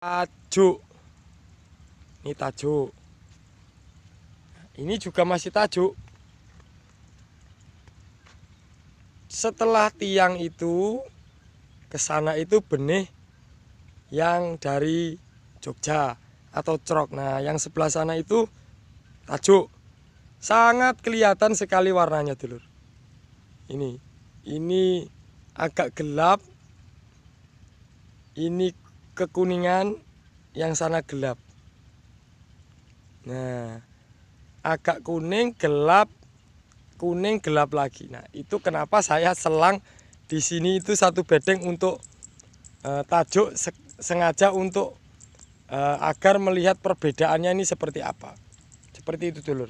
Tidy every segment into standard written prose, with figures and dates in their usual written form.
Tajuk. Ini tajuk. Ini juga masih tajuk. Setelah tiang itu ke sana itu benih yang dari Jogja atau crok. Nah, yang sebelah sana itu tajuk. Sangat kelihatan sekali warnanya, dulur. Ini agak gelap. Ini kekuningan, yang sana gelap. Nah, agak kuning, gelap, kuning, gelap lagi. Nah, itu kenapa saya selang di sini itu satu bedeng untuk tajuk, sengaja untuk agar melihat perbedaannya ini seperti apa. Seperti itu, dulur.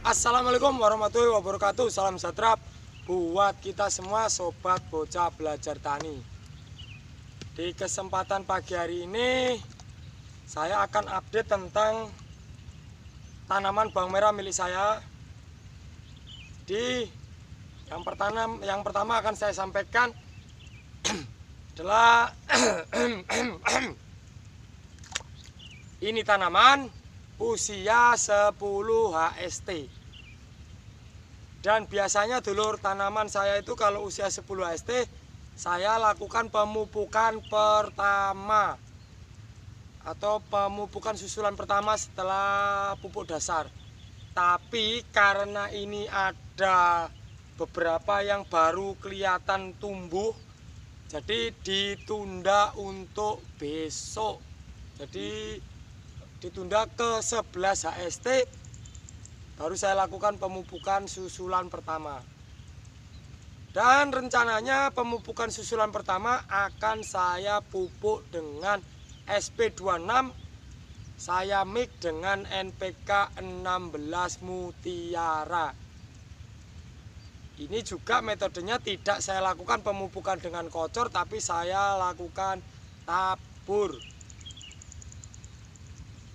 Assalamualaikum warahmatullahi wabarakatuh. Salam sejahtera buat kita semua sobat bocah belajar tani. Di kesempatan pagi hari ini saya akan update tentang tanaman bawang merah milik saya. Yang pertama akan saya sampaikan adalah ini tanaman usia 10 HST. Dan biasanya dulur, tanaman saya itu kalau usia 10 HST saya lakukan pemupukan pertama atau pemupukan susulan pertama setelah pupuk dasar. Tapi karena ini ada beberapa yang baru kelihatan tumbuh, jadi ditunda untuk besok. Jadi ditunda ke 11 HST baru saya lakukan pemupukan susulan pertama. Dan rencananya pemupukan susulan pertama akan saya pupuk dengan SP26, saya mix dengan NPK 16 Mutiara. Ini juga metodenya tidak saya lakukan pemupukan dengan kocor, tapi saya lakukan tabur.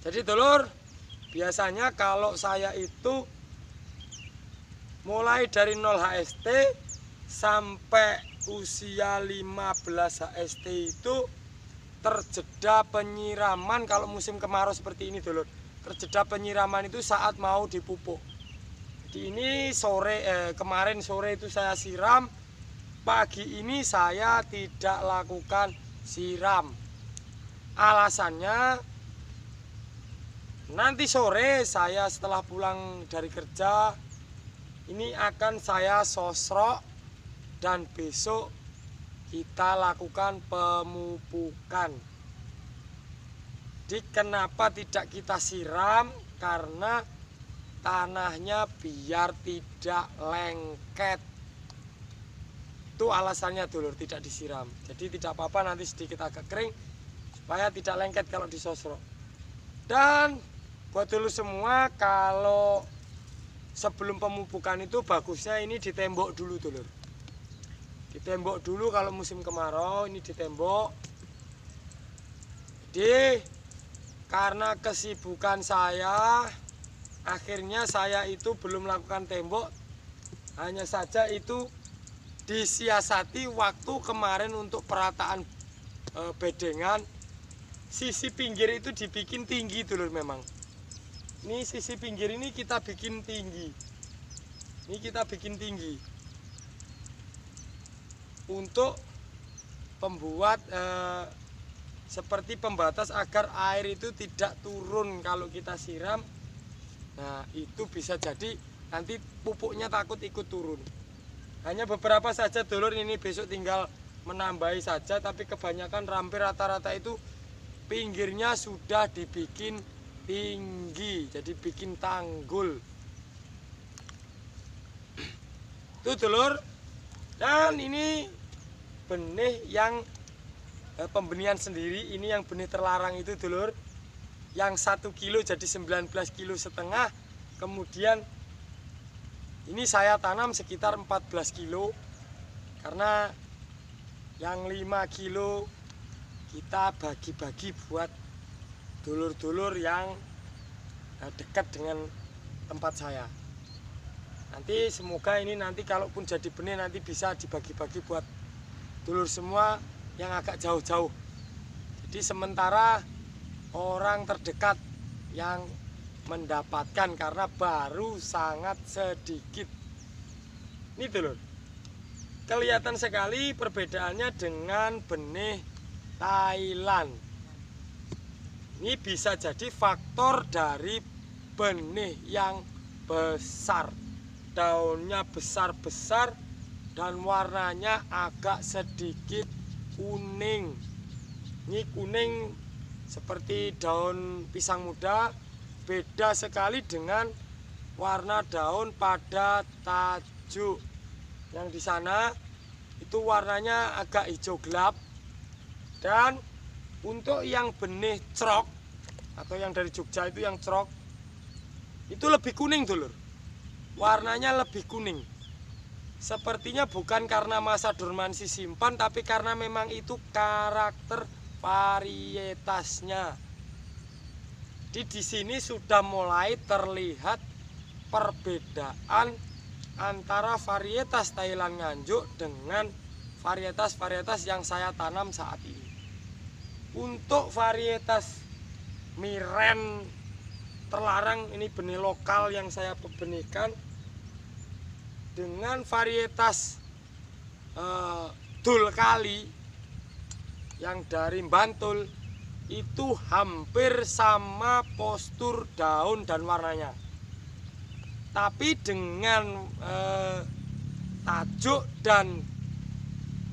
Jadi dulur, biasanya kalau saya itu mulai dari 0 HST sampai usia 15 HST itu terjeda penyiraman. Kalau musim kemarau seperti ini dulur, terjeda penyiraman itu saat mau dipupuk. Jadi ini kemarin sore itu saya siram, pagi ini saya tidak lakukan siram. Alasannya nanti sore saya setelah pulang dari kerja ini akan saya sosrok dan besok kita lakukan pemupukan. Jadi kenapa tidak kita siram? Karena tanahnya biar tidak lengket. Itu alasannya dulur, tidak disiram. Jadi tidak apa-apa nanti sedikit agak kering supaya tidak lengket kalau disosrok. Dan buat dulu semua, kalau sebelum pemupukan itu bagusnya ini ditembok dulu dulur. Ditembok dulu kalau musim kemarau, ini ditembok. Jadi karena kesibukan saya, akhirnya saya itu belum melakukan tembok. Hanya saja itu disiasati waktu kemarin untuk perataan bedengan. Sisi pinggir itu dibikin tinggi dulur memang. Ini sisi pinggir ini kita bikin tinggi. Ini kita bikin tinggi untuk pembuat seperti pembatas agar air itu tidak turun kalau kita siram. Nah, itu bisa jadi nanti pupuknya takut ikut turun. Hanya beberapa saja dulur, ini besok tinggal menambahi saja, tapi kebanyakan hampir rata-rata itu pinggirnya sudah dibikin tinggi, jadi bikin tanggul. Itu dulur. Dan ini benih yang pembenihan sendiri, ini yang benih terlarang itu dulur, yang 1 kilo jadi 19 kilo setengah. Kemudian ini saya tanam sekitar 14 kilo, karena yang 5 kilo kita bagi-bagi buat dulur-dulur yang dekat dengan tempat saya. Nanti semoga ini nanti kalaupun jadi benih nanti bisa dibagi-bagi buat dulur semua yang agak jauh-jauh. Jadi sementara orang terdekat yang mendapatkan, karena baru sangat sedikit. Ini dulur, kelihatan sekali perbedaannya dengan benih Thailand. Ini bisa jadi faktor dari benih yang besar, daunnya besar-besar dan warnanya agak sedikit kuning. Ini kuning seperti daun pisang muda, beda sekali dengan warna daun pada tajuk. Yang di sana itu warnanya agak hijau gelap. Dan untuk yang benih crok atau yang dari Jogja itu yang crok itu lebih kuning dulur. Warnanya lebih kuning. Sepertinya bukan karena masa dormansi simpan, tapi karena memang itu karakter varietasnya. Di sini sudah mulai terlihat perbedaan antara varietas Thailand Nganjuk dengan varietas-varietas yang saya tanam saat ini. Untuk varietas Miren terlarang, ini benih lokal yang saya benihkan, dengan varietas Dulkali yang dari Bantul itu hampir sama postur daun dan warnanya. Tapi dengan tajuk dan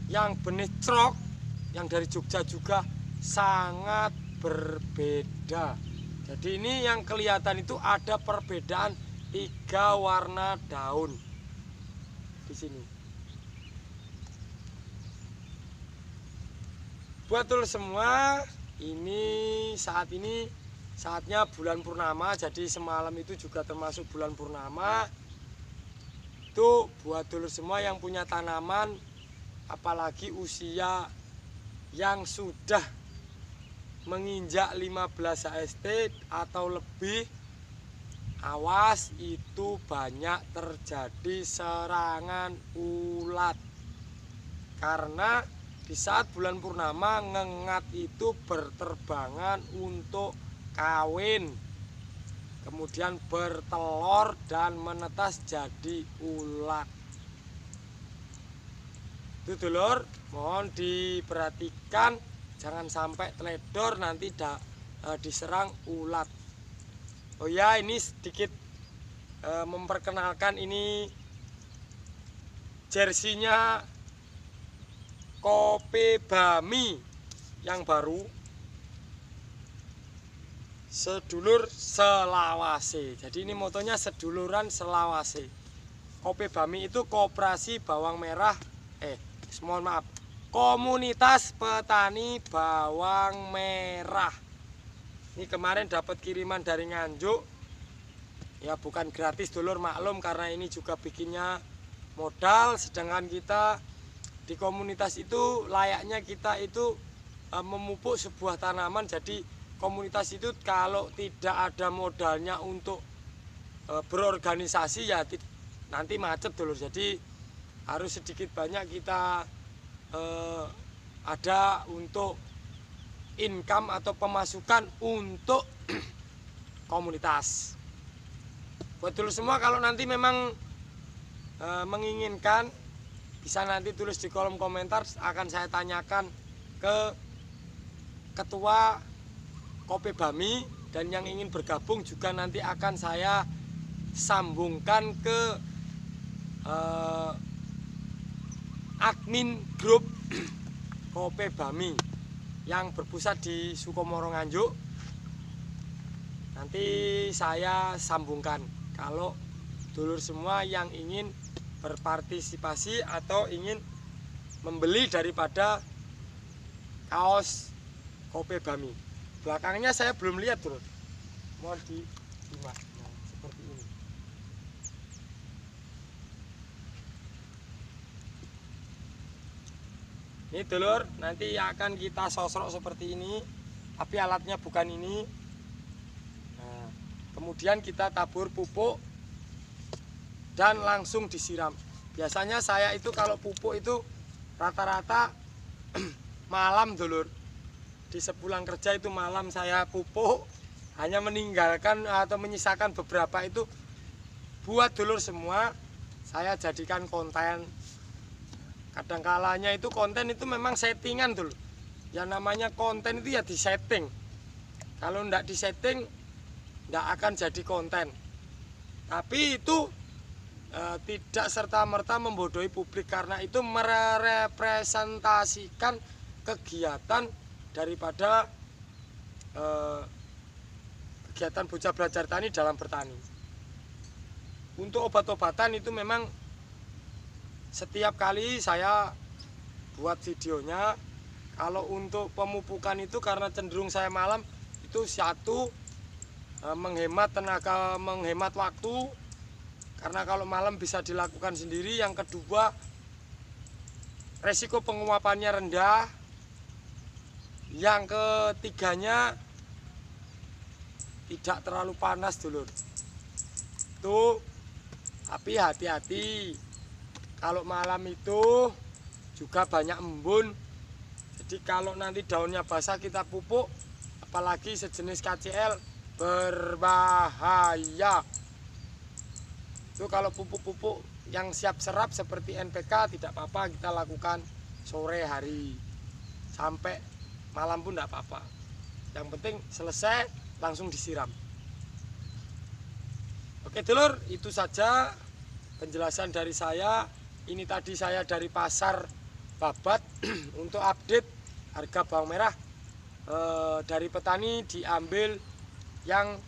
yang benih crok yang dari Jogja juga sangat berbeda. Jadi ini yang kelihatan itu ada perbedaan 3 warna daun di sini. Buat dulur semua, ini saatnya bulan purnama, jadi semalam itu juga termasuk bulan purnama. Itu buat dulur semua yang punya tanaman, apalagi usia yang sudah menginjak 15 HST atau lebih, awas, itu banyak terjadi serangan ulat. Karena di saat bulan purnama ngengat itu berterbangan untuk kawin, kemudian bertelur dan menetas jadi ulat. Itu dulur, mohon diperhatikan, jangan sampai teledor nanti diserang ulat. Oh ya, ini sedikit memperkenalkan, ini jersinya Kopi Bami yang baru, sedulur selawase. Jadi ini motonya seduluran selawase. Kopi Bami itu koperasi bawang merah, mohon maaf, komunitas petani bawang merah. Ini kemarin dapat kiriman dari Nganjuk. Ya bukan gratis dulur, maklum, karena ini juga bikinnya modal. Sedangkan kita di komunitas itu layaknya kita itu memupuk sebuah tanaman. Jadi komunitas itu kalau tidak ada modalnya untuk berorganisasi ya nanti macet dulur. Jadi harus sedikit banyak kita ada untuk income atau pemasukan untuk komunitas. Buat dulur semua, kalau nanti memang menginginkan, bisa nanti tulis di kolom komentar, akan saya tanyakan ke ketua Kopi Bami, dan yang ingin bergabung juga nanti akan saya sambungkan ke admin grup Kopi Bami yang berpusat di Sukomoro Nganjuk. Nanti saya sambungkan kalau dulur semua yang ingin berpartisipasi atau ingin membeli daripada kaos Kopi Bami. Belakangnya saya belum lihat, dulur. Mohon disimak. Nah, seperti ini. Ini dulur, nanti akan kita sosrok seperti ini, tapi alatnya bukan ini. Nah, kemudian kita tabur pupuk dan langsung disiram. Biasanya saya itu kalau pupuk itu rata-rata malam, dulur. Di sepulang kerja itu malam saya pupuk, hanya meninggalkan atau menyisakan beberapa itu buat dulur semua saya jadikan konten. Kadang-kalanya itu konten itu memang settingan, dulur. Yang namanya konten itu ya disetting. Kalau enggak disetting, enggak akan jadi konten. Tapi itu tidak serta-merta membodohi publik, karena itu merepresentasikan kegiatan daripada kegiatan bocah belajar tani dalam bertani. Untuk obat-obatan itu memang setiap kali saya buat videonya. Kalau untuk pemupukan itu karena cenderung saya malam, itu satu menghemat tenaga, menghemat waktu. Karena kalau malam bisa dilakukan sendiri. Yang kedua, resiko penguapannya rendah. Yang ketiganya, tidak terlalu panas, dulur. Tuh, tapi hati-hati. Kalau malam itu juga banyak embun. Jadi kalau nanti daunnya basah kita pupuk, apalagi sejenis KCL, berbahaya. Itu kalau pupuk-pupuk yang siap serap seperti NPK tidak apa-apa kita lakukan sore hari. Sampai malam pun tidak apa-apa. Yang penting selesai langsung disiram. Oke dulur, itu saja penjelasan dari saya. Ini tadi saya dari pasar Babat untuk update harga bawang merah dari petani diambil yang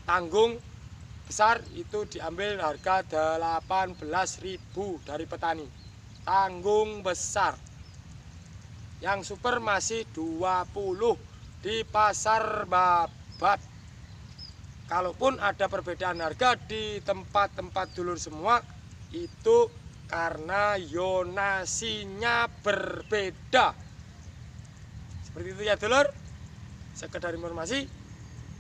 tanggung besar itu diambil harga 18.000 dari petani. Tanggung besar. Yang super masih 20 di pasar Babat. Kalaupun ada perbedaan harga di tempat-tempat dulur semua, itu karena zonasinya berbeda. Seperti itu ya dulur. Sekedar informasi.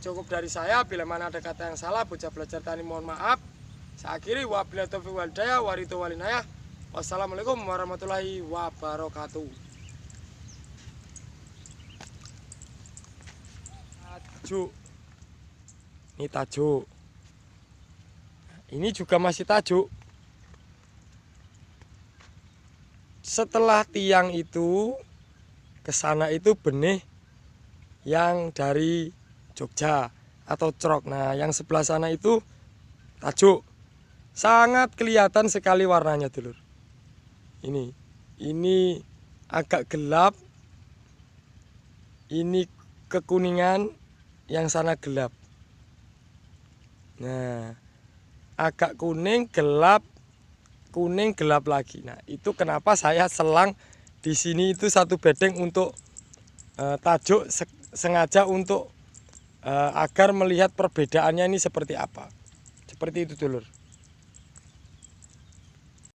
Cukup dari saya. Bila mana ada kata yang salah, bocah belajar tani mohon maaf. Saya akhiri, wabillahi taufiq wal hidayah, warito walinayah. Wassalamualaikum warahmatullahi wabarakatuh. Tajuk. Ini tajuk. Ini juga masih tajuk. Setelah tiang itu ke sana itu benih yang dari Jogja atau crok. Nah, yang sebelah sana itu tajuk. Sangat kelihatan sekali warnanya, dulur. Ini agak gelap. Ini kekuningan, yang sana gelap. Nah, agak kuning, gelap, kuning, gelap lagi. Nah, itu kenapa saya selang di sini itu satu bedeng untuk tajuk, sengaja untuk agar melihat perbedaannya ini seperti apa. Seperti itu dulur.